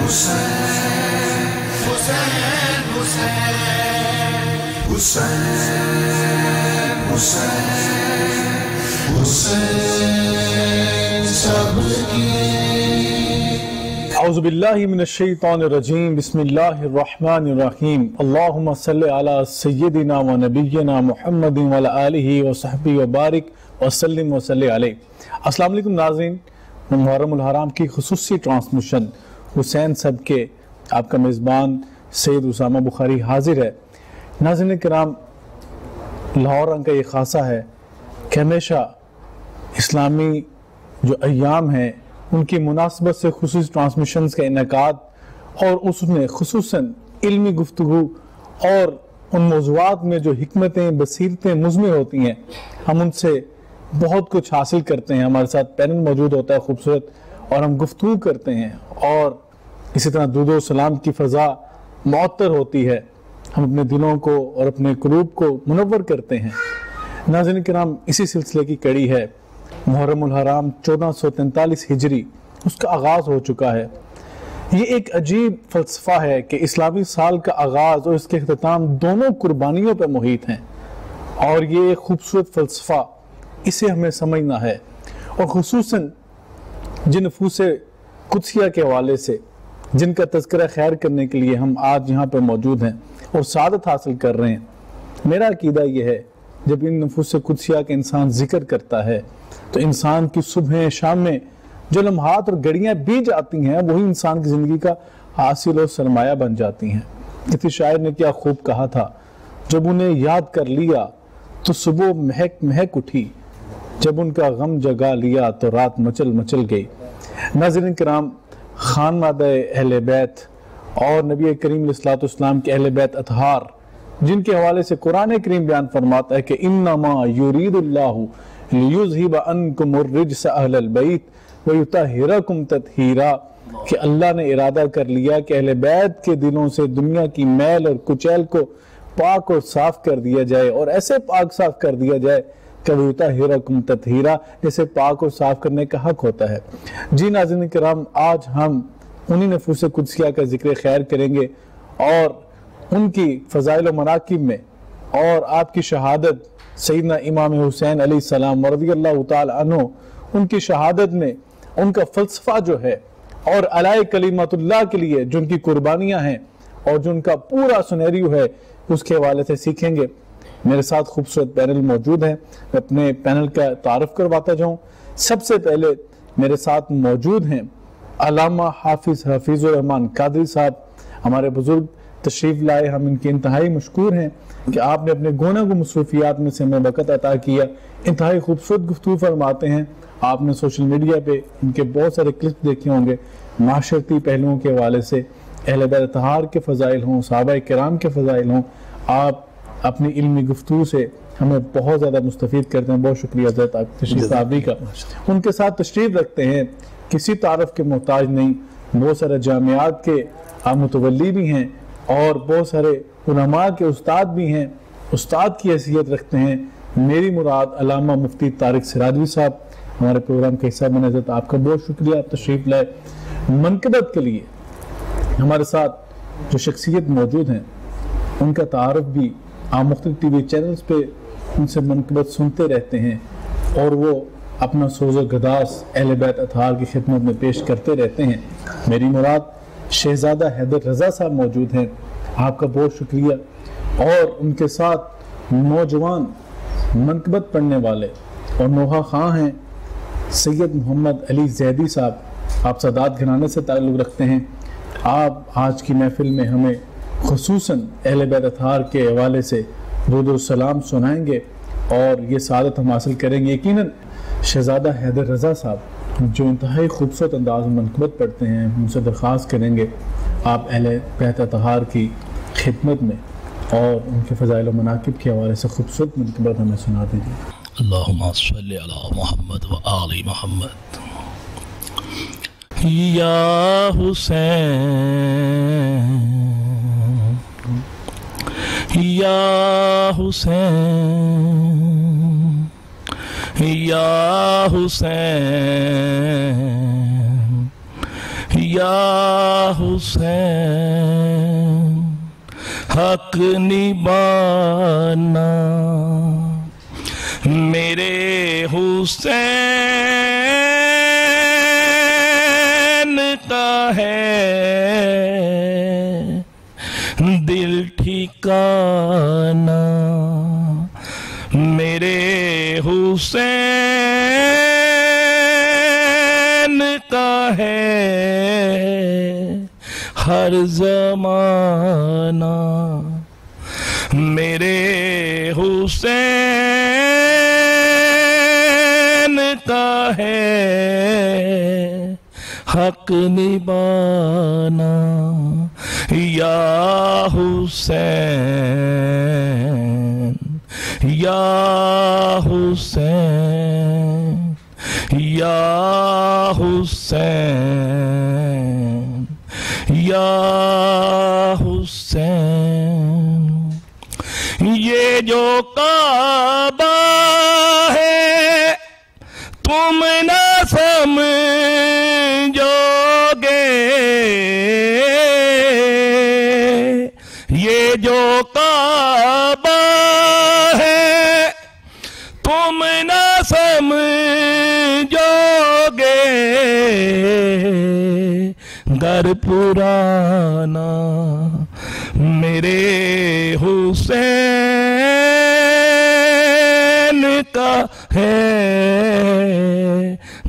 اعوذ باللہ من الشیطان الرجیم بسم اللہ الرحمن الرحیم اللہم صلی علی سیدنا و نبینا محمد و علی آلہ و صحبہ و بارک وسلم و صلی علیہ۔ السلام علیکم ناظرین، محرم الحرام کی خصوصی ٹرانسمیشن حسین سب کے آپ کا میزبان سید اسامہ بخاری حاضر ہے۔ ناظرین کرام، لاہور کا یہ خاصہ ہے کہ ہمیشہ اسلامی جو ایام ہیں ان کی مناسبت سے خصوصی ٹرانسمیشنز کا انعقاد اور اس میں خصوصاً علمی گفتگو اور ان موضوعات میں جو حکمتیں بصیرتیں مزمع ہوتی ہیں ہم ان سے بہت کچھ حاصل کرتے ہیں۔ ہمارے ساتھ پینل موجود ہوتا ہے خوبصورت اور ہم گفتگو کرتے ہیں اور اسی طرح درود و سلام کی فضا معطر ہوتی ہے، ہم اپنے دلوں کو اور اپنے قلوب کو منور کرتے ہیں۔ ناظرین کرام، اسی سلسلے کی کڑی ہے محرم الحرام 1443 ہجری، اس کا آغاز ہو چکا ہے۔ یہ ایک عجیب فلسفہ ہے کہ اسلامی سال کا آغاز اور اس کے اختتام دونوں قربانیوں پر محیط ہیں، اور یہ ایک خوبصورت فلسفہ، اسے ہمیں سمجھنا ہے، اور خصوصاً جن نفوس قدسیہ کے حوالے سے جن کا تذکرہ خیر کرنے کے لیے ہم آج یہاں پہ موجود ہیں اور سعادت حاصل کر رہے ہیں۔ میرا عقیدہ یہ ہے جب ان نفوس قدسیہ کا انسان ذکر کرتا ہے تو انسان کی صبح شام میں جو لمحات اور گھڑیاں بیت جاتی ہیں وہی انسان کی زندگی کا حاصل اور سرمایہ بن جاتی ہیں۔ کسی شاعر نے کیا خوب کہا تھا، جب انہیں یاد کر لیا تو صبح مہک مہک اٹھی، جب ان کا غم جگا لیا تو رات مچل مچل گئی۔ ناظرین کرام، خانوادہ اہل بیت اور نبی کریم علیہ السلام کے اہل بیت اطہار جن کے حوالے سے قرآن کریم بیان فرماتا ہے کہ انما یرید اللہ لیذہب عنکم الرجس اہل البیت ویطہرکم تطہیرا، کہ اللہ نے ارادہ کر لیا کہ اہل بیت کے دلوں سے دنیا کی میل اور کچیل کو پاک اور صاف کر دیا جائے، اور ایسے پاک صاف کر دیا جائے کہ ویطہرکم تطہیرا، جیسے پاک اور صاف کرنے کا حق ہوتا ہے۔ جی ناظرین کرام، آج ہم انہی نفوس قدسیہ کا ذکر خیر کریں گے اور ان کی فضائل و مناقب میں اور آپ کی شہادت سیدنا امام حسین علیہ السلام رضی اللہ تعالی عنہ، ان کی شہادت میں ان کا فلسفہ جو ہے اور علیہ کلمت اللہ کے لیے جو ان کی قربانیاں ہیں اور جو ان کا پورا سنیریو ہے اس کے حوالے سے سیکھیں گے۔ میرے ساتھ خوبصورت پینل موجود ہیں، میں اپنے پینل کا تعارف کرواتا جاؤں۔ سب سے پہلے میرے ساتھ موجود ہیں علامہ حافظ حفیظ الرحمن قادری صاحب، ہمارے بزرگ تشریف لائے، ہم ان کے انتہائی مشکور ہیں کہ آپ نے اپنے گونہ گو مصروفیات میں سے ہمیں وقت عطا کیا، انتہائی خوبصورت گفتگو فرماتے ہیں۔ آپ نے سوشل میڈیا پہ ان کے بہت سارے کلپس دیکھے ہوں گے، معاشرتی پہلوؤں کے حوالے سے، اہل بیت اطہار کے فضائل ہوں، صحابہ کرام کے فضائل ہوں، آپ اپنی علمی گفتگو سے ہمیں بہت زیادہ مستفید کرتے ہیں۔ بہت شکریہ حضرت آپ تشریف آوری کا۔ ان کے ساتھ تشریف رکھتے ہیں، کسی تعارف کے محتاج نہیں، بہت سارے جامعات کے متولی بھی ہیں اور بہت سارے علماء کے استاد بھی ہیں، استاد کی حیثیت رکھتے ہیں۔ میری مراد علامہ مفتی طارق سراجی صاحب ہمارے پروگرام کا حصہ بنے۔ حضرت آپ کا بہت شکریہ، آپ تشریف لائے۔ منقبت کے لیے ہمارے ساتھ جو شخصیت موجود ہیں ان کا تعارف بھی آپ مختلف ٹی وی چینلز پہ ان سے منقبت سنتے رہتے ہیں اور وہ اپنا سوز و گداز اہل بیت اطہار کی خدمت میں پیش کرتے رہتے ہیں۔ میری مراد شہزادہ حیدر رضا صاحب موجود ہیں، آپ کا بہت شکریہ۔ اور ان کے ساتھ نوجوان منقبت پڑھنے والے اور نوحہ خواں ہیں سید محمد علی زیدی صاحب، آپ سادات گھرانے سے تعلق رکھتے ہیں۔ آپ آج کی محفل میں ہمیں خصوصاً اہل بیت اطہار کے حوالے سے درود و سلام سنائیں گے اور یہ سعادت ہم حاصل کریں گے۔ یقیناً شہزادہ حیدر رضا صاحب جو انتہائی خوبصورت انداز میں منقبت پڑھتے ہیں، ان سے درخواست کریں گے آپ اہل بیت اطہار کی خدمت میں اور ان کے فضائل و مناقب کے حوالے سے خوبصورت منقبت ہمیں سنا دیجیے۔ اللہم صلی علی محمد و آل محمد۔ یا حسین یا حسین یا حسین یا حسین حق نبھانا میرے حسین کا ہے دل ٹھکانا میرے حسین کا ہے ہر زمانہ میرے حسین کا ہے حق نبھانا یا حسین یا حسین یا حسین یا حسین یہ جو کعبہ ہے تم نہ سمجھو گے یہ جو کعبہ ہے تم نہ سمجھو گے گھر پرانا میرے حسین کا ہے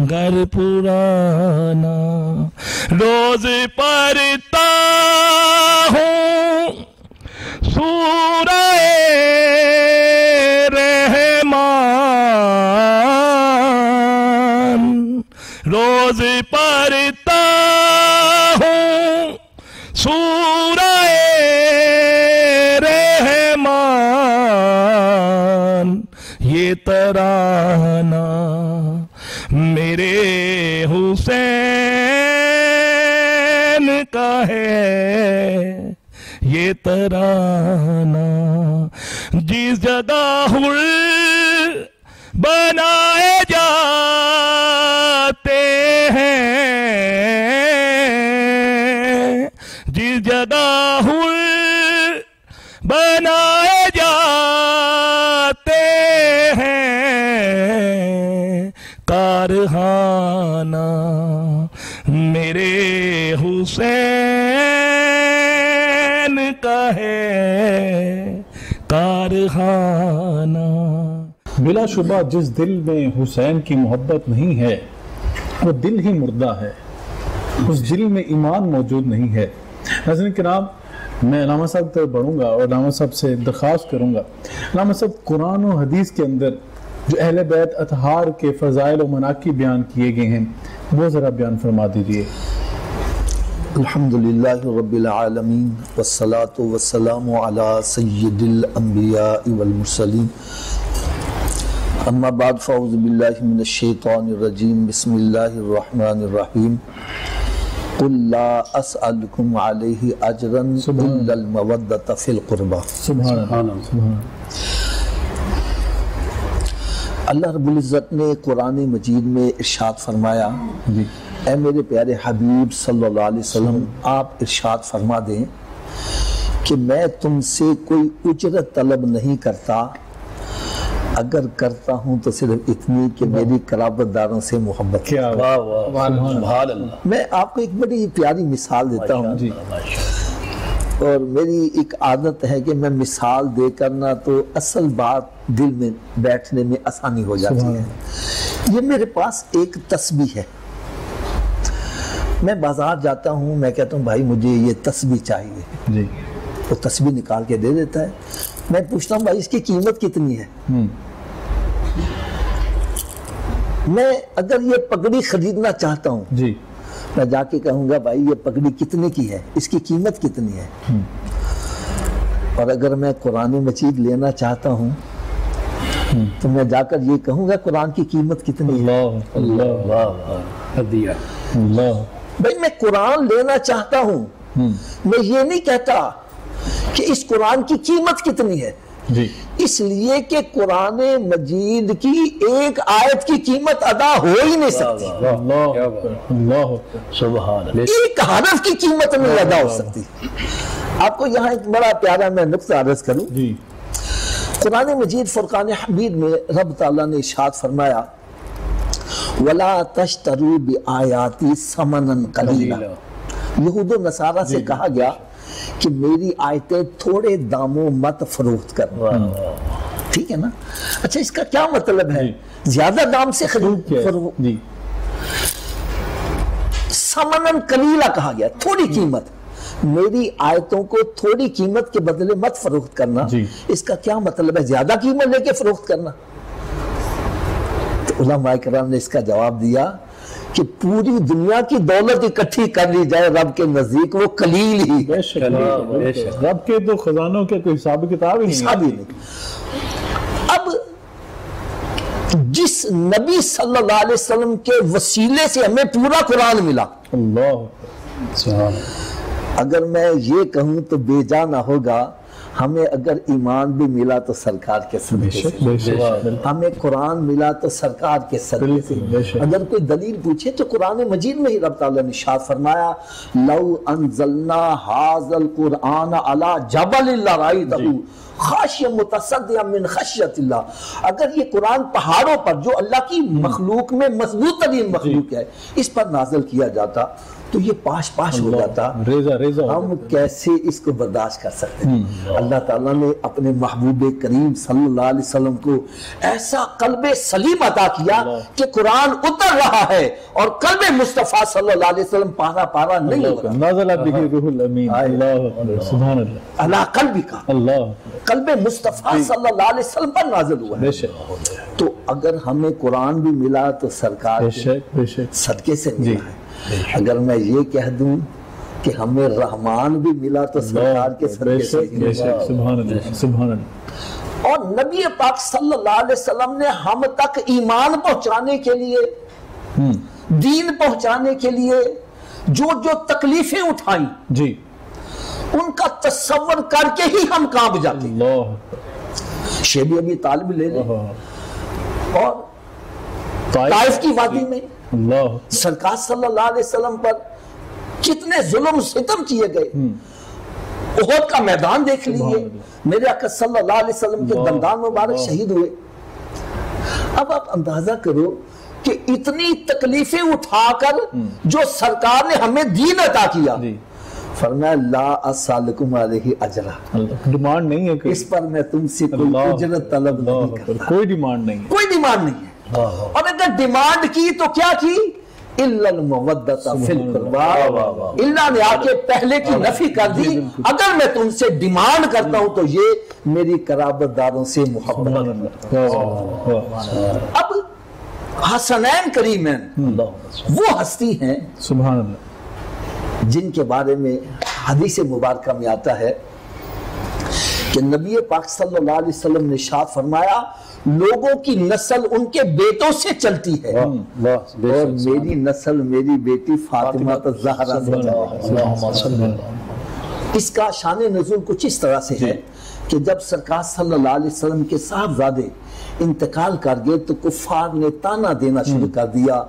گھر پرانا روز پڑھتا ہوں سورہ رحمان روز پڑھتا ہوں سورہ رحمان یہ ترانہ میرے حسین کا ہے یہ ترانہ جس جگہ حر بنائے جاتے ہیں جس جگہ حر بنائے جاتے ہیں کارخانہ میرے حسین کا ہے کارخانہ بلا شبہ جس دل میں حسین کی محبت نہیں ہے وہ دل ہی مردہ ہے، اس دل میں ایمان موجود نہیں ہے۔ ناظرین کرام، میں علامہ صاحب تک بڑھوں گا اور علامہ صاحب سے درخواست کروں گا، علامہ صاحب قرآن و حدیث کے اندر جو اہل بیت اطہار کے فضائل و مناقب بیان کیے گئے ہیں وہ ذرا بیان فرما دیجئے۔ الحمدللہ رب العالمین والصلاة والسلام علی سید الانبیاء والمرسلین اما بعد فاعوذ باللہ من الشیطان الرجیم بسم اللہ الرحمن الرحیم قل لا اسألکم علیہ اجرا الا المودۃ فی القربى۔ سبحان اللہ۔ اللہ رب العزت نے قرآن مجید میں ارشاد فرمایا، اے میرے پیارے حبیب صلی اللہ علیہ وسلم، آپ ارشاد فرما دیں کہ میں تم سے کوئی اجرت طلب نہیں کرتا، اگر کرتا ہوں تو صرف اتنی کہ میری قرابت داروں سے محبت۔ کیا میں آپ کو ایک بڑی پیاری مثال دیتا ہوں، اور میری ایک عادت ہے کہ میں مثال دے کرنا تو اصل بات دل میں بیٹھنے میں آسانی ہو جاتی ہے۔ یہ میرے پاس ایک تسبیح ہے، میں بازار جاتا ہوں، میں کہتا ہوں بھائی مجھے یہ تسبیح چاہیے، وہ تسبیح نکال کے دے دیتا ہے۔ میں پوچھتا ہوں بھائی اس کی قیمت کتنی ہے؟ میں اگر یہ پگڑی خریدنا چاہتا ہوں میں جا کے کہوں گا بھائی یہ پگڑی کتنے کی ہے، اس کی قیمت کتنی ہے؟ اور اگر میں قرآن مجید لینا چاہتا ہوں تو میں جا کر یہ کہوں گا قرآن کی قیمت کتنی ہے؟ بھائی میں قرآن لینا چاہتا ہوں، میں یہ نہیں کہتا کہ اس قرآن کی قیمت کتنی ہے، جی اس لیے کہ قرآن مجید کی ایک آیت کی قیمت ادا ہو ہی نہیں سکتی، اللہ سبحان اللہ. ایک حرف کی قیمت نہیں ادا ہو سکتی. آپ کو یہاں ایک بڑا پیارا میں نقطہ عرض کروں. جی قرآن مجید فرقان حمید میں رب تعالیٰ نے ارشاد فرمایا وَلَا تَشْتَرُوا بِآيَاتِي ثَمَنًا قَلِيلًا. یہود و نصارہ سے کہا گیا کہ میری آیتیں تھوڑے داموں مت فروخت کرو. ٹھیک ہے نا؟ اچھا اس کا کیا مطلب ہے؟ زیادہ دام سے خرید فروخت. جی ثمنًا قلیلا کہا گیا، تھوڑی قیمت. میری آیتوں کو تھوڑی قیمت کے بدلے مت فروخت کرنا. جی. اس کا کیا مطلب ہے؟ زیادہ قیمت لے کے فروخت کرنا. تو علماء کرام نے اس کا جواب دیا کہ پوری دنیا کی دولت اکٹھی کر لی جائے رب کے نزدیک وہ قلیل ہی. بے شک رب کے تو خزانوں کے کوئی حساب کتاب ہی نہیں. اب جس نبی صلی اللہ علیہ وسلم کے وسیلے سے ہمیں پورا قرآن ملا، اللہ اگر میں یہ کہوں تو بے جا نہ ہوگا، ہمیں اگر ایمان بھی ملا تو سرکار کے صدقے سے، ہمیں قرآن ملا تو سرکار کے صدقے سے. اگر کوئی دلیل پوچھے تو قرآن مجید میں ہی رب تعالیٰ نے ارشاد فرمایا لو انزلنا ھذا القرآن علی جبل لرأیتہ خاشعا متصدعا من خشیۃ اللہ. اگر یہ قرآن پہاڑوں پر جو اللہ کی مخلوق میں مضبوط ترین مخلوق ہے اس پر نازل کیا جاتا تو یہ پاش پاش ہو جاتا. ہم کیسے اس کو برداشت کر سکتے ہیں؟ اللہ تعالیٰ نے اپنے محبوب کریم صلی اللہ علیہ وسلم کو ایسا قلب سلیم عطا کیا کہ قرآن اتر رہا ہے اور قلب مصطفیٰ صلی اللہ علیہ وسلم پارا پارا نہیں ہو رہا. نازل بہ روح الامین. اللہ سبحان اللہ. اللہ قلبی کا اللہ قلب مصطفیٰ صلی اللہ علیہ وسلم پر نازل ہوا ہے. تو اگر ہمیں قرآن بھی ملا تو سرکار کے صدقے سے ملا ہے. اگر میں یہ کہہ دوں کہ ہمیں رحمان بھی ملا تو سرکار کے صدقے سے ملا. سبحان اللہ سبحان اللہ. اور نبی پاک صلی اللہ علیہ وسلم نے ہم تک ایمان پہنچانے کے لیے، دین پہنچانے کے لیے جو جو تکلیفیں اٹھائیں جی ان کا تصور کر کے ہی ہم کانپ جاتے ہیں. اللہ شیب ابی طالب لے لیں اور طائف کی وادی میں اللہ سرکار صلی اللہ علیہ وسلم پر کتنے ظلم و ستم کیے گئے. احد کا میدان دیکھ لیجئے، میرے آقا صلی اللہ علیہ وسلم کے دندان مبارک شہید ہوئے. اب آپ اندازہ کرو کہ اتنی تکلیفیں اٹھا کر جو سرکار نے ہمیں دین عطا کیا، فرمایا لا اسالکم علیہ اجرا، ڈیمانڈ نہیں ہے اس پر میں تم سے کوئی اجرت طلب نہیں کرتا. کوئی ڈیمانڈ نہیں ہے، کوئی ڈیمانڈ نہیں ہے. اور اگر ڈیمانڈ کی تو کیا کی؟ الا المودۃ فی القربى. اللہ نے آ کے پہلے کی نفی کر دی. اگر میں تم سے ڈیمانڈ کرتا ہوں تو یہ میری قرابت داروں سے محبت. اب حسنین کریمین وہ ہستی ہیں سبحان اللہ جن کے بارے میں حدیث مبارکہ میں آتا ہے کہ نبی پاک صلی اللہ علیہ وسلم نے ارشاد فرمایا لوگوں کی نسل ان کے بیٹوں سے چلتی ہے اور میری نسل میری بیٹی فاطمہ الزہرا سے. اس کا شان نزول کچھ اس طرح سے ہے کہ جب سرکار صلی اللہ علیہ وسلم کے صاحبزادے انتقال کر گئے تو کفار نے تانا دینا شروع کر دیا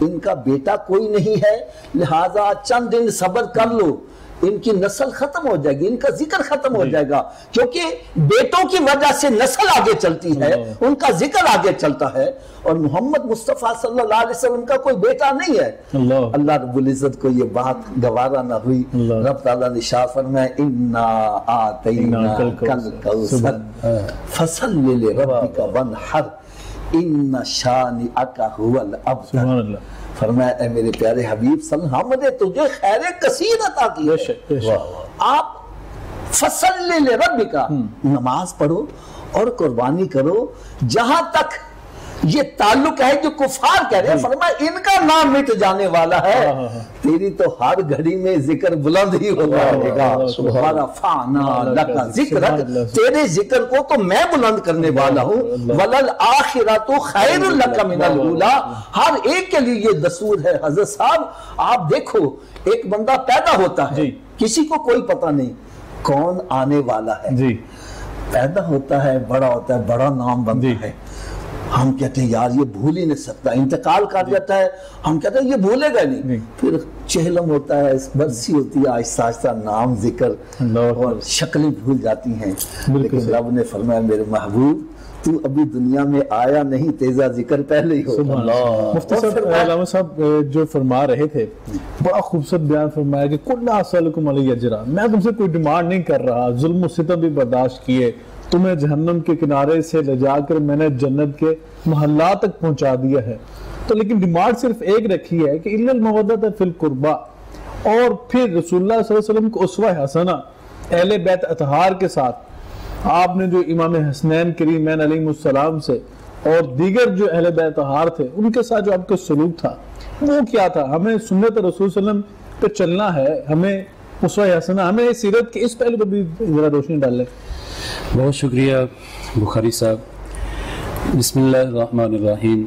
ان کا بیٹا کوئی نہیں ہے لہذا چند دن صبر کر لو، ان کی نسل ختم ہو جائے گی، ان کا ذکر ختم ہو جائے گا. کیونکہ بیٹوں کی وجہ سے نسل آگے چلتی ہے، ان کا ذکر آگے چلتا ہے. اور محمد مصطفیٰ صلی اللہ علیہ وسلم کا کوئی بیٹا نہیں ہے. اللہ رب العزت کو یہ بات گوارا نہ ہوئی. رب تعالیٰ نے شاہ فرمایا اِنَّا آتَيْنَاكَ الْكَوْثَرَ فَصَلِّ لِرَبِّكَ وَانْحَرْ إِنَّ شَانِئَكَ هُوَ الْأَبْتَرُ. فرمایا اے میرے پیارے حبیب صلی اللہ علیہ وسلم ہم نے تجھے خیر کثیر عطا کی ہے. آپ فصل لربک نماز پڑھو اور قربانی کرو. جہاں تک یہ تعلق ہے جو کفار کہہ رہے ہیں فرمایا ان کا نام مٹ جانے والا ہے، تیری تو ہر گھڑی میں ذکر بلند ہی ہوتا رہے گا. وَرَفَعْنَا لَكَ ذِكْرَكَ تیرے ذکر کو تو میں بلند کرنے والا ہوں. وَلَلْآخِرَةُ خَيْرٌ لَكَ مِنَ الْأُولَىٰ ہر ایک کے لیے یہ دستور ہے. حضرت صاحب آپ دیکھو ایک بندہ پیدا ہوتا ہے کسی کو کوئی پتہ نہیں کون آنے والا ہے، پیدا ہوتا ہے، بڑا ہوتا ہے، بڑا نام بنتا ہے، ہم کہتے ہیں یار یہ بھول ہی نہیں سکتا، انتقال کر جاتا ہے، ہم کہتے ہیں یہ بھولے گا نہیں، پھر چہلم ہوتا ہے، برسی ہوتی ہے، آہستہ آہستہ نام ذکر اور شکلیں بھول جاتی ہیں، لیکن رب نے فرمایا میرے محبوب تو ابھی دنیا میں آیا نہیں، تیزا ذکر پہلے ہی ہوتا۔ مفتی صاحب، علامہ صاحب جو فرما رہے تھے بڑا خوبصورت بیان فرمایا کہ کل اسألکم علیہ اجرا، میں تم سے کوئی ڈیمانڈ نہیں کر رہا، ظلم و ستم بھی برداشت کیے، تمہیں جہنم کے کنارے سے لے جا کر میں نے جنت کے محلات تک پہنچا دیا ہے، تو لیکن ڈیمانڈ صرف ایک رکھی ہے کہ الا المودۃ فی القربى، اور پھر رسول اللہ صلی اللہ علیہ وسلم کو اسوہ حسنہ اہل بیت اطہار کے ساتھ، آپ نے جو امام حسنین کریمین علیہ السلام سے اور دیگر جو اہل بیت اطہار تھے ان کے ساتھ جو آپ کا سلوک تھا وہ کیا تھا؟ ہمیں سنت رسول صلی اللہ علیہ وسلم پہ چلنا ہے، ہمیں اسوہ حسنہ، ہمیں سیرت کے اس پہلو پہ بھی ذرا روشنی ڈال لیں۔ بہت شکریہ بخاری صاحب۔ بسم اللہ الرحمن الرحیم،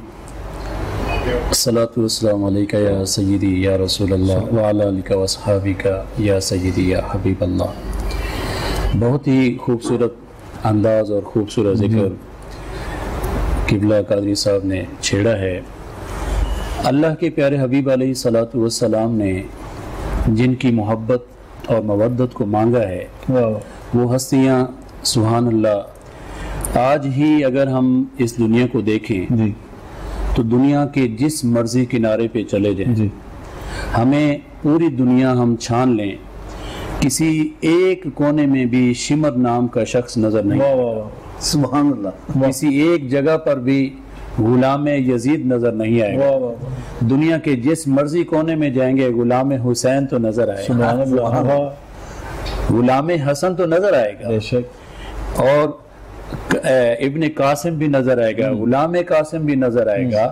الصلاۃ والسلام علیکہ یا سیدی یا رسول اللہ وعلی آلک واصحابک یا سیدی یا حبیب اللہ۔ بہت ہی خوبصورت انداز اور خوبصورت ذکر قبلہ قادری صاحب نے چھیڑا ہے۔ اللہ کے پیارے حبیب علیہ الصلاۃ والسلام نے جن کی محبت اور مودت کو مانگا ہے وہ ہستیاں سبحان اللہ آج ہی اگر ہم اس دنیا کو دیکھیں تو دنیا کے جس مرضی کنارے پہ چلے جائیں، ہمیں پوری دنیا ہم چھان لیں، کسی ایک کونے میں بھی شمر نام کا شخص نظر نہیں، سبحان اللہ، کسی ایک جگہ پر بھی غلام یزید نظر نہیں آئے گا، دنیا کے جس مرضی کونے میں جائیں گے غلام حسین تو نظر آئے گا، غلام حسن تو نظر آئے گا، اور ابن قاسم بھی نظر آئے گا، غلام قاسم بھی نظر آئے گا،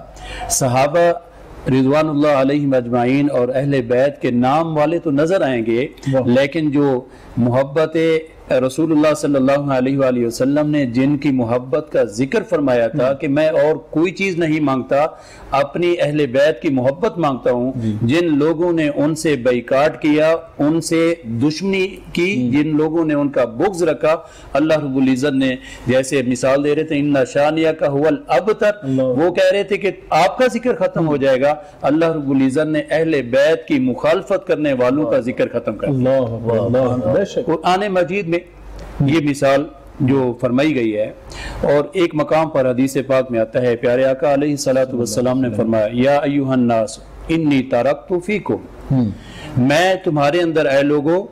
صحابہ رضوان اللہ علیہم اجمعین اور اہل بیت کے نام والے تو نظر آئیں گے، لیکن جو محبت رسول اللہ صلی اللہ علیہ وآلہ وسلم نے جن کی محبت کا ذکر فرمایا تھا کہ میں اور کوئی چیز نہیں مانگتا، اپنی اہل بیت کی محبت مانگتا ہوں، جن لوگوں نے ان سے بائیکاٹ کیا، ان سے دشمنی کی، جن لوگوں نے ان کا بغض رکھا، اللہ رب العزت نے جیسے مثال دے رہے تھے ان شانیہ کا هو الابتر، وہ کہہ رہے تھے کہ آپ کا ذکر ختم ہو جائے گا، اللہ رب العزت نے اہل بیت کی مخالفت کرنے والوں کا ذکر ختم کر دیا۔ قرآن مجید میں یہ مثال جو فرمائی گئی ہے، اور ایک مقام پر حدیث پاک میں آتا ہے، پیارے آقا علیہ الصلوۃ والسلام نے فرمایا یا ایھا الناس انی ترکت فیکم، میں تمہارے اندر اے لوگو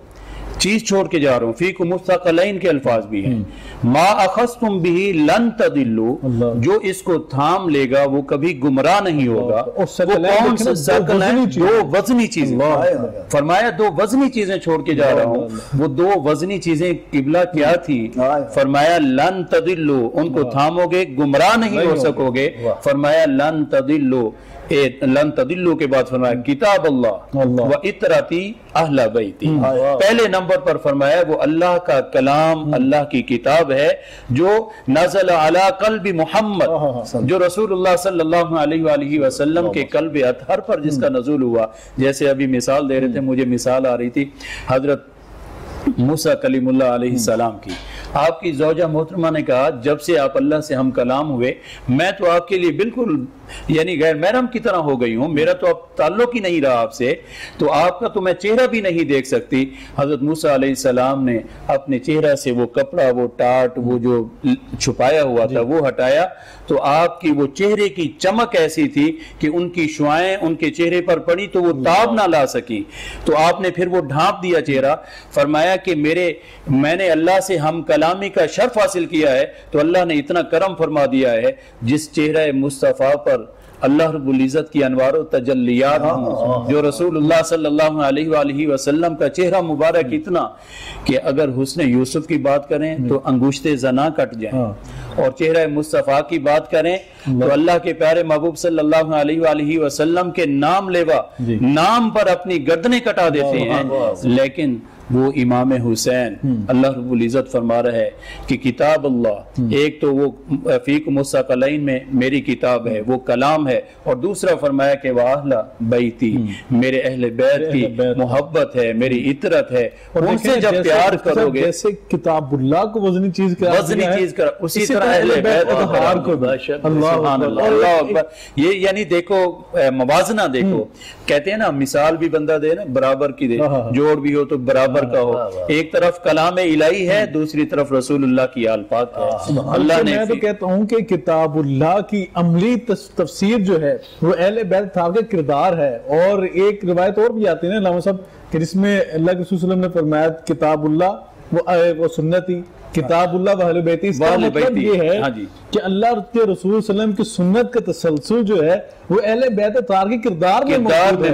چیز چھوڑ کے جا رہا ہوں، فیکم مستقلین کے الفاظ بھی ہیں، ما اخذتم به لن تضلوا، جو اس کو تھام لے گا وہ کبھی گمراہ نہیں ہوگا۔ وہ کون سے ثقلین؟ دو وزنی چیزیں، فرمایا دو وزنی چیزیں چھوڑ کے جا رہا ہوں، وہ دو وزنی چیزیں قبلہ کیا تھی؟ فرمایا لن تضلوا، ان کو تھامو گے گمراہ نہیں ہو سکو گے، فرمایا لن تضلوا، لن تضلوا کے بعد فرمایا کتاب اللہ و اطرتی اہل بیتی، پہلے نمبر پر فرمایا وہ اللہ کا کلام، اللہ کی کتاب ہے جو نزل علی قلب محمد، جو رسول اللہ صلی اللہ علیہ وآلہ وسلم کے قلب اطہر پر جس کا نزول ہوا۔ جیسے ابھی مثال دے رہے تھے، مجھے مثال آ رہی تھی حضرت موسیٰ کلیم اللہ علیہ السلام کی، آپ کی زوجہ محترمہ نے کہا جب سے آپ اللہ سے ہم کلام ہوئے میں تو آپ کے لیے بالکل یعنی غیر محرم کی طرح ہو گئی ہوں، میرا تو اب تعلق ہی نہیں رہا آپ سے، تو آپ کا تو میں چہرہ بھی نہیں دیکھ سکتی۔ حضرت موسیٰ علیہ السلام نے اپنے چہرہ سے وہ کپڑا، وہ ٹاٹ، وہ جو چھپایا ہوا تھا وہ ہٹایا، تو آپ کی وہ چہرے کی چمک ایسی تھی کہ ان کی شعائیں ان کے چہرے پر پڑی تو وہ تاب نہ لا سکی، تو آپ نے پھر وہ ڈھانپ دیا چہرہ، فرمایا کہ میں نے اللہ سے ہم کلامی کا شرف حاصل کیا ہے تو اللہ نے اتنا کرم فرما دیا ہے، جس چہرہ مصطفیٰ پر اللہ رب العزت کی انوار و تجلیات ہوں، جو رسول اللہ صلی اللہ علیہ وآلہ وسلم کا چہرہ مبارک اتنا کہ اگر حسن یوسف کی بات کریں تو انگشت زنا کٹ جائیں، اور چہرہ مصطفیٰ کی بات کریں تو اللہ کے پیارے محبوب صلی اللہ علیہ وآلہ وسلم کے نام لیوا نام پر اپنی گردنیں کٹا دیتے ہیں، لیکن وہ امام حسین، اللہ رب العزت فرما رہا ہے کہ کتاب اللہ، ایک تو وہ فیکم الثقلین میں میری کتاب ہے، وہ کلام ہے، اور دوسرا فرمایا کہ وَأَهْلَ بَيْتِي، میرے اہل بیت کی محبت ہے، میری عطرت ہے، ان سے جب پیار کرو گے، جیسے کتاب اللہ کو وزنی چیز کرا اسی طرح اہل بیت اطہار کو، سبحان اللہ، اللہ اکبر۔ یہ یعنی دیکھو موازنہ، دیکھو کہتے ہیں نا مثال بھی بندہ دے نا برابر کی دے، جوڑ بھی ہو تو برابر کا ہو، ایک طرف کلام الہی ہے، دوسری طرف رسول اللہ کی آل پاک ہے۔ اللہ نے میں تو کہتا ہوں کہ کتاب اللہ کی عملی تفسیر جو ہے وہ اہل بیت اطہار کا کردار ہے۔ اور ایک روایت اور بھی آتی ہے نا علامہ صاحب کہ جس میں اللہ کے رسول صلی اللہ علیہ وسلم نے فرمایا کتاب اللہ وہ سنتی، کتاب اللہ و اہل بیتی، اس کا مطلب یہ ہے کہ اللہ کے رسول صلی اللہ علیہ وسلم کی سنت کا تسلسل جو ہے وہ اہل بیت اطہار کے کردار میں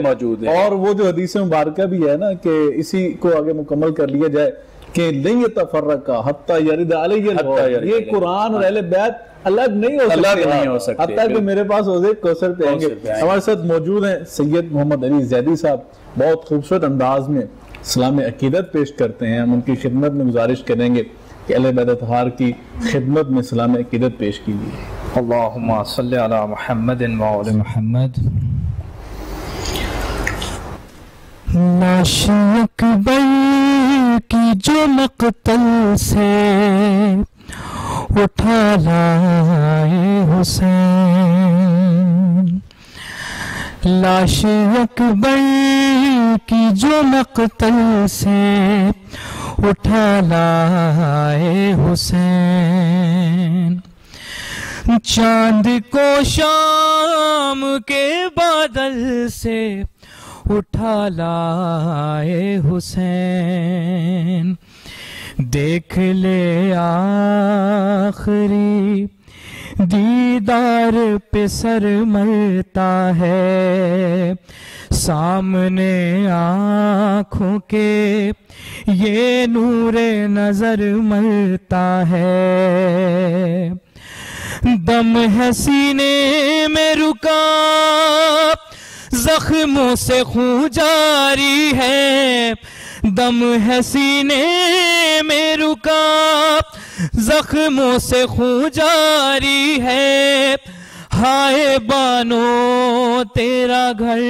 موجود ہے۔ اور وہ جو حدیث مبارکہ بھی ہے نا کہ اسی کو آگے مکمل کر لیا جائے کہ لن یتفرقا حتی یرد علی الحوض، یہ قرآن اور اہل بیت الگ نہیں ہو سکتے، حتیٰ کہ میرے پاس حوض کوثر پہ آئیں گے۔ ہمارے ساتھ موجود ہیں سید محمد علی زیدی صاحب، بہت خوبصورت انداز میں اسلام عقیدت پیش کرتے ہیں۔ ہم ان کی خدمت میں گزارش کریں گے کہ اہل بیت اطہار کی خدمت میں اسلام عقیدت پیش کیجیے۔ اللہم صلی علی محمد وعلی محمد۔ لاش اکبر کی جو مقتل سے اٹھا لائے حسین، لاش اکبر کی جو مقتل سے اٹھا لائے حسین، چاند کو شام کے بادل سے اٹھا لائے حسین، دیکھ لے آخری دیدار پہ سر مرتا ہے، سامنے آنکھوں کے یہ نور نظر مرتا ہے، دم ہے سینے میں رکا زخموں سے خون جاری ہے، دم ہے سینے میں رکا زخموں سے خون جاری ہے، ہائے بانو تیرا گھر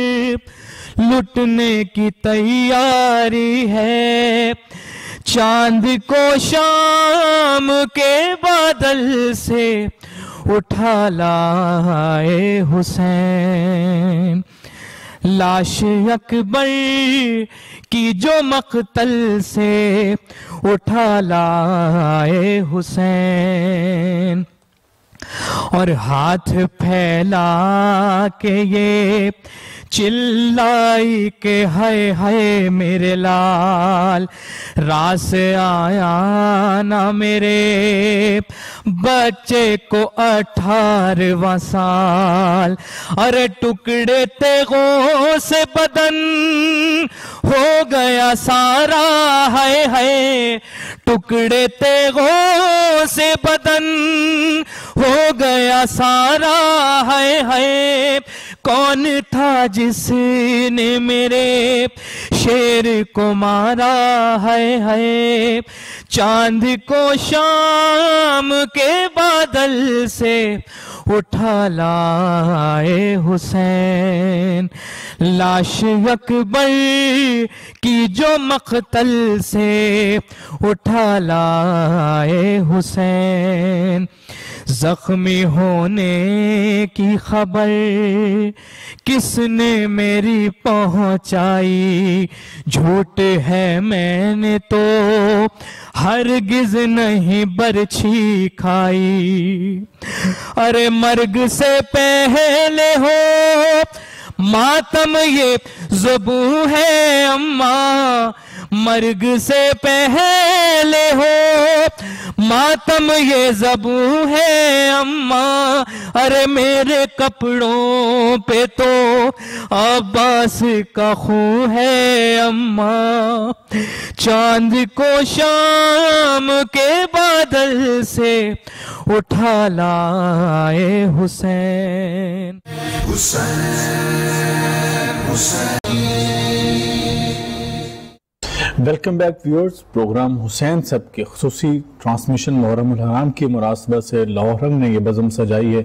لٹنے کی تیاری ہے، چاند کو شام کے بادل سے اٹھا لائے حسین، لاش اکبر کی جو مقتل سے اٹھا لائے حسین، اور ہاتھ پھیلا کے یہ چلائی کہ ہائے ہائے میرے لال، راس آیا نہ میرے بچے کو 18واں سال، ارے ٹکڑے تیغوں سے بدن ہو گیا سارا، ہائے ہائے ٹکڑے تیغوں سے بدن ہو گیا سارا، ہائے ہائے کون تھا جس نے میرے شیر کو مارا، ہائے ہائے چاند کو شام کے بادل سے اٹھا لائے حسین، لاش اکبر کی جو مقتل سے اٹھا لائے حسین، زخمی ہونے کی خبر کس نے میری پہنچائی، جھوٹ ہے میں نے تو ہرگز نہیں برچھی کھائی، ارے مرگ سے پہلے ہو ماتم یہ ذبح ہے اماں، مرگ سے پہلے ہو ماتم یہ ذبح ہے اماں، ارے میرے کپڑوں پہ تو عباس کا خون ہے اماں، چاند کو شام کے بادل سے اٹھا لائے حسین، ویلکم بیک ویورز. پروگرام حسین صاحب کے خصوصی ٹرانسمیشن محرم الحرام کی مناسبت سے لاہور رنگ نے یہ بزم سجائی ہے،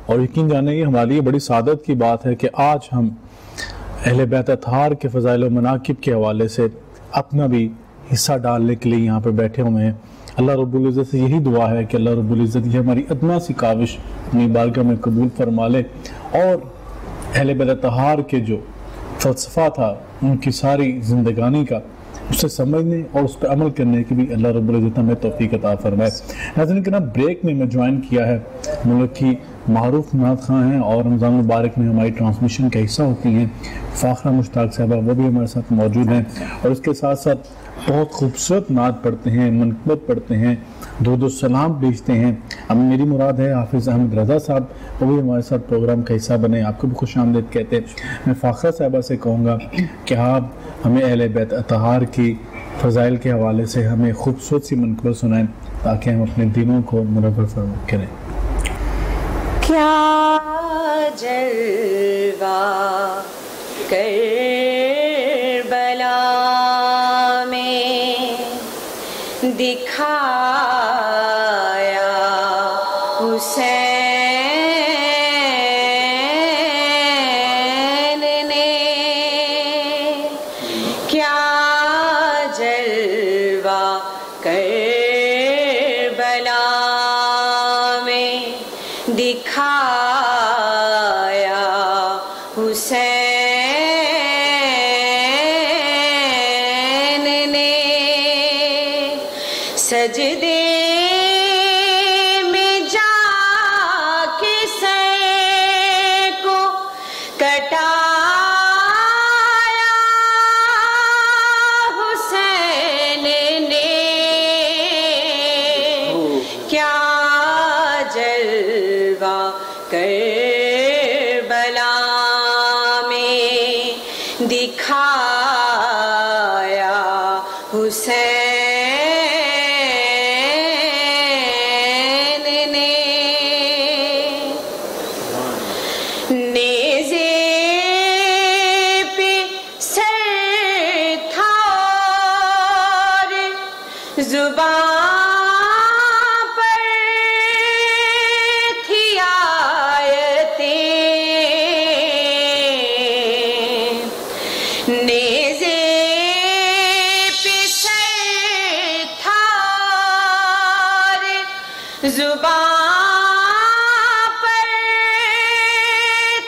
اور یقین جانے یہ ہمارے لیے بڑی سعادت کی بات ہے کہ آج ہم اہل بیت اطہار کے فضائل و مناقب کے حوالے سے اپنا بھی حصہ ڈالنے کے لیے یہاں پہ بیٹھے ہوئے ہیں. اللہ رب العزت سے یہی دعا ہے کہ اللہ رب العزت یہ ہماری ادنا سی کاوش اپنی بارگاہ میں قبول فرما لے، اور اہل بیت اطہار کے جو فلسفہ تھا ان کی ساری زندگانی کا اسے سمجھنے اور اس پہ عمل کرنے کی بھی اللہ رب العزت ہمیں توفیق عطا فرمائے. ناظرین کرام، بریک میں جوائن کیا ہے ملک کی معروف نعت خواں ہیں اور رمضان مبارک میں ہماری ٹرانسمیشن کا حصہ ہوتی ہیں فاخرہ مشتاق صاحبہ، وہ بھی ہمارے ساتھ موجود ہیں، اور اس کے ساتھ ساتھ بہت خوبصورت نعت پڑھتے ہیں، منقبت پڑھتے ہیں، درود و سلام بھیجتے ہیں. اب میری مراد ہے حافظ احمد رضا صاحب، وہ بھی ہمارے ساتھ پروگرام کا حصہ بنے، آپ کو بھی خوش آمدید کہتے ہیں. میں فاخرہ صاحبہ سے کہوں گا کہ آپ ہمیں اہل بیت اطہار کی فضائل کے حوالے سے ہمیں خوبصورت سی منقبت سنائیں تاکہ ہم اپنے دلوں کو منور فرما کریں. کیا جلوہ کربلا میں دکھایا حسین نے، کیا جلوہ کربلا میں دکھایا حسین نے، سجدے میں جا کے سر کو کٹایا حسین نے، کیا جلوہ کربلا میں دکھایا حسین نے. نیزے پہ سر تھا اور زبان پر تھی آیتیں، نیزے پہ سر تھا اور زبان پر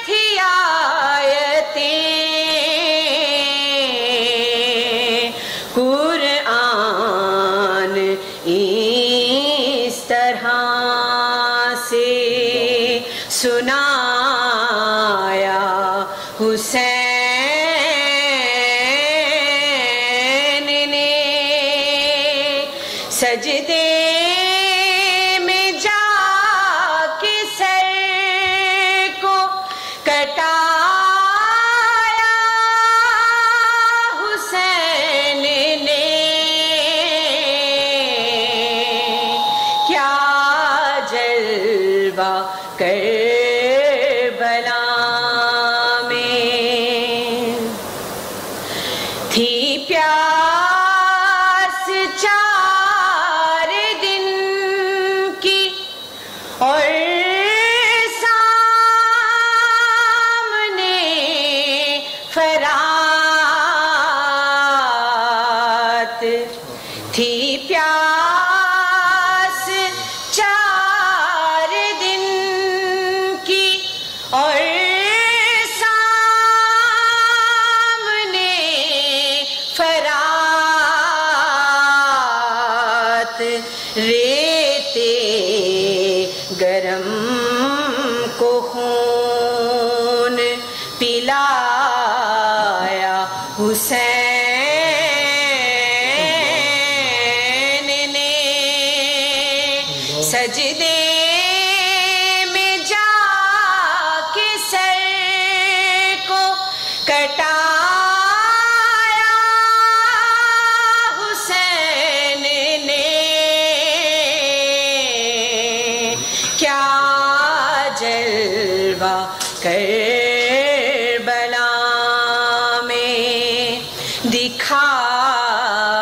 تھی آیتیں، قرآن اس طرح سے سنایا حسین نے، سجدے میں جا کے سر کو کٹایا حسین نے، کیا جلوہ کربلا میں تھی پیاس 4 دن کی، اور سامنے فرات تھی، پیاس 4 دن کی، اور سامنے فرات، ریتے گرم کو خون پلایا حسین نے، سجدے میں جا کے سر کو کٹایا حسین نے، کیا جلوہ کربلا میں دکھایا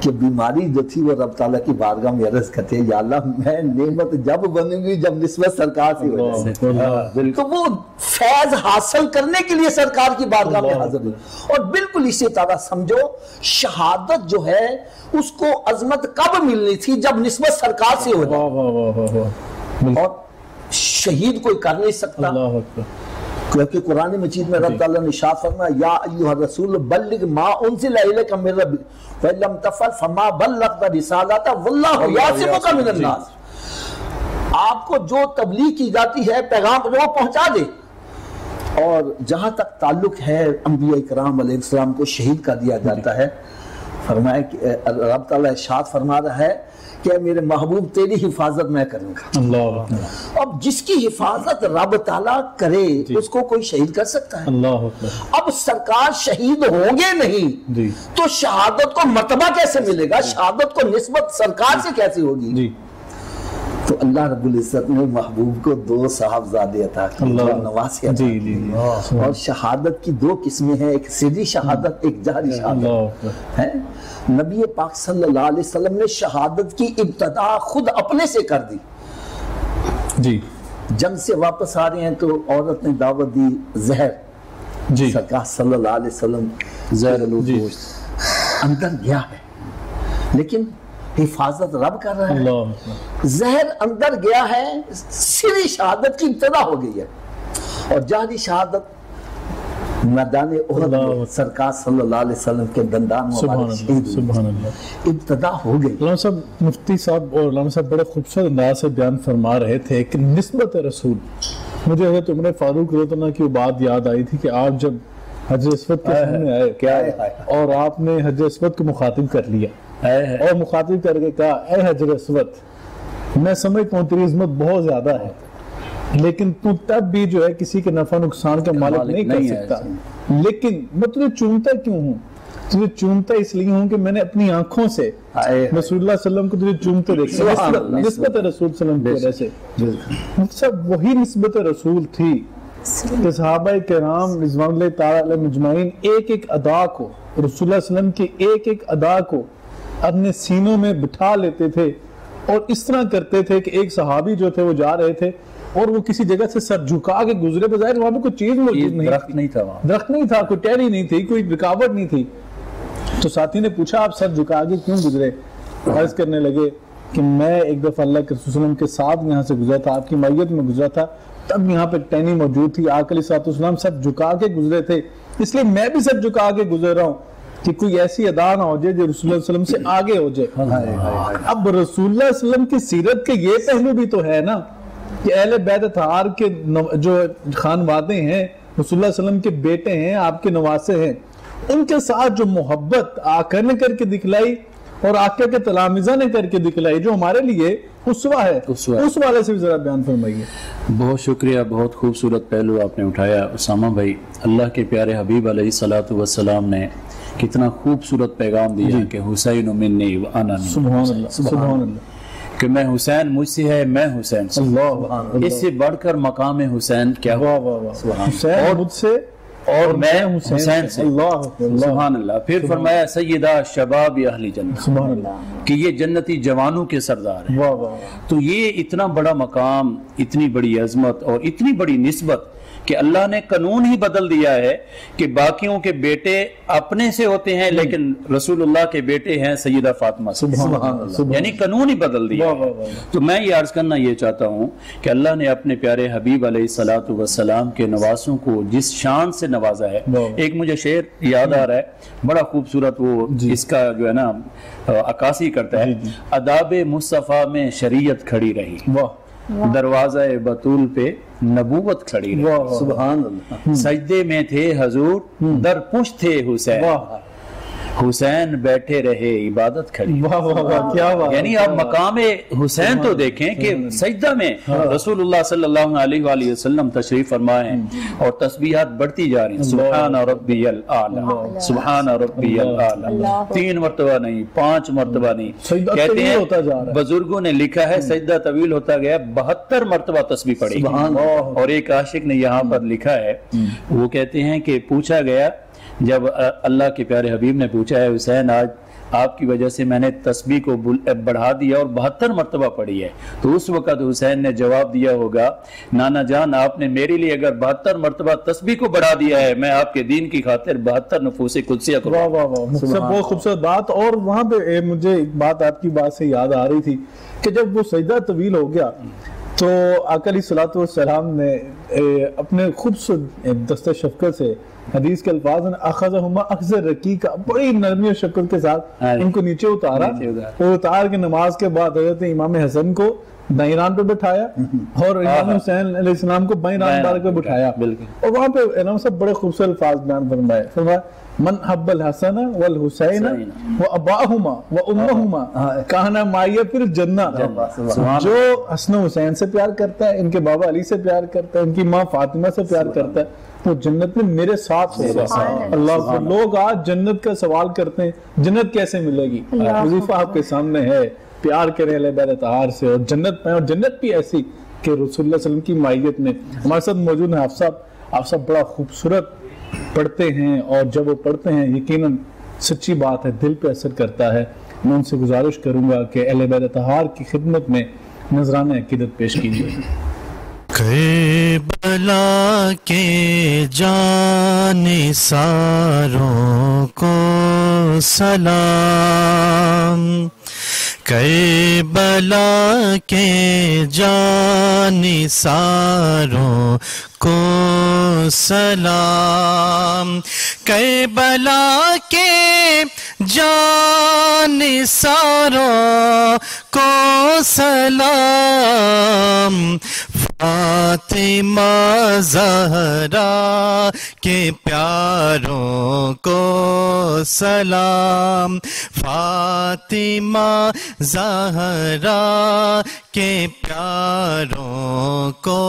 کہ بیماری جو تھی وہ رب تعالیٰ کی بارگاہ میں عرض کرتے ہیں یا اللہ میں نعمت جب بنوں گی جب نسبت سرکار سے ہو جائے، تو وہ فیض حاصل کرنے کے لیے سرکار کی بارگاہ میں حاضر ہوئی۔ اور بالکل اسی طرح سمجھو شہادت جو ہے اس کو عظمت کب ملنی تھی؟ جب نسبت سرکار سے ہو جائے، اور شہید کوئی کر نہیں سکتا، کیونکہ قرآن مجید میں رب تعالیٰ نے ارشاد فرمایا یا ایھا الرسول بلغ ما انزل الیک من ربک فإن لم تفعل فما بلغت رسالتہ واللہ یعصمک من الناس۔ آپ کو جو تبلیغ کی جاتی ہے پیغام وہ پہنچا دے۔ اور جہاں تک تعلق ہے انبیاء کرام علیہ السلام کو شہید کر دیا جاتا ہے، فرمایا کہ رب تعالیٰ ارشاد فرما رہا ہے کہ میرے محبوب تیری حفاظت میں کروں گا۔ اللہ، اب جس کی حفاظت رب تعالیٰ کرے اس کو کوئی شہید کر سکتا ہے؟ اللہ، اب سرکار شہید ہوں گے نہیں تو شہادت کو مرتبہ کیسے ملے گا؟ شہادت کو نسبت سرکار سے کیسے ہوگی؟ تو اللہ رب العزت نے محبوب کو 2 صاحبزادے عطا کیے، نواسے عطا کیے، اور شہادت کی 2 قسمیں ہیں، ایک سری شہادت، ایک جہری شہادت ہے۔ نبی پاک صلی اللہ علیہ وسلم نے شہادت کی ابتدا خود اپنے سے کر دی۔ جی جنگ سے واپس آ رہے ہیں تو عورت نے دعوت دی زہر، سرکار صلی اللہ علیہ وسلم زہر اندر گیا ہے لیکن حفاظت رب کر رہا ہے، زہر اندر گیا ہے، سری شہادت کی ابتدا ہو گئی ہے۔ اور جہری شہادت میدان احد میں سرکار صلی اللہ علیہ وسلم کے دندان مبارک شہید ہوئے، ابتدا ہو گئی۔ علامہ صاحب، مفتی صاحب اور علامہ صاحب بڑے خوبصورت انداز سے بیان فرما رہے تھے کہ نسبت رسول، مجھے حضرت عمر فاروق رضی اللہ عنہ کی بات یاد آئی تھی کہ آپ جب حجر اسود کے سامنے آئے کیا اور آپ نے حجر اسود کو مخاطب کر لیا اور مخاطب کر کے کہا اے حجر اسود میں سمجھتا ہوں تیری عظمت بہت زیادہ ہے لیکن تو تب بھی جو ہے کسی کے نفع نقصان کا مالک نہیں کر سکتا، لیکن میں تجھے چومتا کیوں ہوں؟ تجھے چومتا اس لیے ہوں کہ میں نے اپنی آنکھوں سے رسول اللہ صلی اللہ علیہ وسلم کو تجھے چومتے دیکھا، نسبت رسول صلی اللہ علیہ وسلم کی وجہ سے۔ سب وہی نسبت رسول تھی کہ صحابہ کرام رضوان اللہ تعالی علیہم اجمعین ایک ایک ادا کو، رسول اللہ صلی اللہ علیہ وسلم کی ایک ایک ادا کو اپنے سینوں میں بٹھا لیتے تھے، اور اس طرح کرتے تھے کہ ایک صحابی جو تھے وہ جا رہے تھے اور وہ کسی جگہ سے سر جھکا کے گزرے، بظاہر وہاں پہ کوئی چیز موجود نہیں، درخت نہیں تھا، درخت نہیں تھا، کوئی ٹہنی نہیں تھی، کوئی رکاوٹ نہیں تھی، تو ساتھی نے پوچھا آپ سر جھکا کے کیوں گزرے؟ عرض کرنے لگے کہ میں ایک دفعہ اللہ کے رسول صلی اللہ علیہ وسلم کے ساتھ یہاں سے گزرا تھا، آپ کی معیت میں گزرا تھا، تب یہاں پہ ٹہنی موجود تھی، آقا علیہ السلام سر جھکا کے گزرے تھے، اس لیے میں بھی سر جھکا کے گزر رہا ہوں کہ کوئی ایسی ادا نہ ہو جائے جو رسول اللہ صلی اللہ علیہ وسلم سے آگے ہو جائے۔ اب رسول اللہ صلی اللہ علیہ وسلم کی سیرت کے یہ پہلو بھی تو ہے نا کہ اہل بیت اطہار کے جو خانوادے ہیں، رسول اللہ صلی اللہ علیہ وسلم کے بیٹے ہیں، آپ کے نواسے ہیں، ان کے ساتھ جو محبت آقا نے کر کے دکھلائی اور آقا کے تلامذہ نے کر کے دکھلائی جو ہمارے لیے اسوہ ہے، اس والے سے بھی ذرا بیان فرمائیے۔ بہت شکریہ، بہت خوبصورت پہلو آپ نے اٹھایا اسامہ بھائی۔ اللہ کے پیارے حبیب علیہ الصلوۃ والسلام نے کتنا خوبصورت پیغام دیا کہ حسین منی وانا منہ، سبحان اللہ، سبحان اللہ، کہ میں حسین مجھ سے ہے، میں حسین سے، اس سے بڑھ کر مقام حسین کیا ہوا؟ حسین مجھ سے اور میں حسین سے، سبحان اللہ۔ پھر فرمایا سیدہ شباب اہل جنت، سبحان اللہ، کہ یہ جنتی جوانوں کے سردار ہیں۔ تو یہ اتنا بڑا مقام، اتنی بڑی عظمت اور اتنی بڑی نسبت کہ اللہ نے قانون ہی بدل دیا ہے کہ باقیوں کے بیٹے اپنے سے ہوتے ہیں لیکن رسول اللہ کے بیٹے ہیں سیدہ فاطمہ سے، یعنی قانون ہی بدل دیا ہے۔ تو میں یہ عرض کرنا یہ چاہتا ہوں کہ اللہ نے اپنے پیارے حبیب علیہ الصلوۃ والسلام کے نواسوں کو جس شان سے نوازا ہے، ایک مجھے شعر یاد آ رہا ہے بڑا خوبصورت، وہ اس کا جو ہے نا عکاسی کرتا ہے، آداب مصطفیٰ میں شریعت کھڑی رہی، دروازہ بطول پہ نبوت کھڑی رہی، سبحان اللہ، سجدے میں تھے حضور در پشت تھے حسین، حسین بیٹھے رہے عبادت کھڑی، یعنی آپ مقام حسین تو دیکھیں کہ سجدہ میں رسول اللہ صلی اللہ علیہ وآلہ وسلم تشریف فرمائے ہیں اور تسبیحات بڑھتی جا رہی ہیں، سبحان ربی الاعلی، سبحان ربی الاعلی، 3 مرتبہ نہیں، 5 مرتبہ نہیں، کہتے ہیں بزرگوں نے لکھا ہے سجدہ طویل ہوتا گیا، 72 مرتبہ تسبیح پڑھی، اور ایک عاشق نے یہاں پر لکھا ہے، وہ کہتے ہیں کہ پوچھا گیا جب اللہ کے پیارے حبیب نے پوچھا ہے حسین آج آپ کی وجہ سے میں نے تسبیح کو بڑھا دیا اور 72 مرتبہ پڑھی ہے. تو اس وقت حسین نے جواب دیا ہوگا نانا جان آپ نے میرے لیے اگر 72 مرتبہ تسبیح کو بڑھا دیا ہے میں آپ کے دین کی خاطر 72 نفوس قدسیہ کو. واہ واہ واہ، بہت خوبصورت بات. اور وہاں پہ مجھے ایک بات آپ کی بات سے یاد آ رہی تھی کہ جب وہ سجدہ طویل ہو گیا تو آقا علیہ الصلوۃ والسلام نے اپنے خوبصورت دست شفقت سے حدیث کے الفاظ ہیں اخذہما اخذ رقیقا، بڑی نرمی و شفقت کے ساتھ ان کو نیچے اتارا اور اتار کے نماز کے بعد حضرت امام حسن کو دائیں ران پہ بٹھایا اور امام حسین علیہ السلام کو بائیں ران مبارک پہ بٹھایا. اور وہاں پہ امام صاحب بڑے خوبصورت الفاظ بیان فرمایا من حب الحسن والحسین واباہما وامہما کان معی فی الجنہ. جو حسن و حسین سے پیار کرتا ہے، ان کے بابا علی سے پیار کرتا ہے، ان کی ماں فاطمہ سے پیار کرتا ہے، وہ جنت میں میرے ساتھ ہوگا. اللہ، لوگ آج جنت کا سوال کرتے ہیں جنت کیسے ملے گی؟ وظیفہ آپ کے سامنے ہے، پیار کریں اہل بیت اطہار سے اور جنت پائیں. اور جنت بھی ایسی کہ رسول اللہ صلی اللہ علیہ وسلم کی مائیت میں. ہمارے ساتھ موجود ہیں آپ سب بڑا خوبصورت پڑھتے ہیں اور جب وہ پڑھتے ہیں یقیناً سچی بات ہے، دل پہ اثر کرتا ہے. میں ان سے گزارش کروں گا کہ اہل بیت اطہار کی خدمت میں نذرانہ عقیدت پیش کیجیے. کربلا کے جانثاروں کو سلام، کربلا کے جانثاروں کو سلام، کربلا کے جانثاروں کو سلام، فاطمہ زہرا کے پیاروں کو سلام، فاطمہ زہرا کے پیاروں کو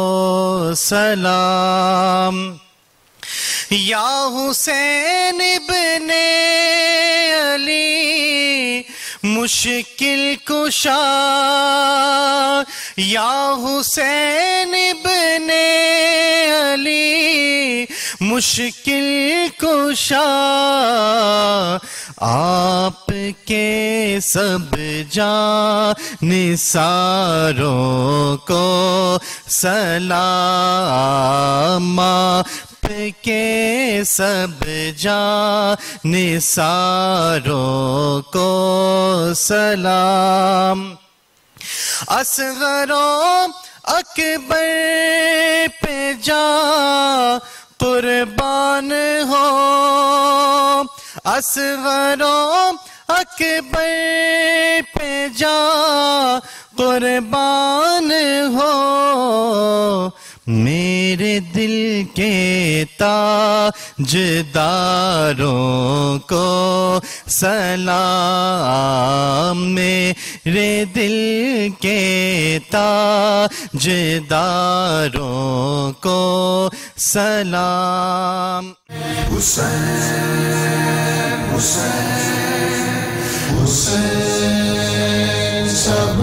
سلام، یا حسین ابن علی مشکل کشا، یا حسین ابن علی مشکل کشا، آپ کے سب جانثاروں کو سلام، آپ کے سب جانثاروں کو سلام، اصغر و اکبر پہ جاں قربان ہو، اصغر و اکبر پہ جاں قربان ہو، میرے دل کے تاجداروں کو سلام، میرے دل کے تاجداروں کو سلام. حسین حسین حسین سب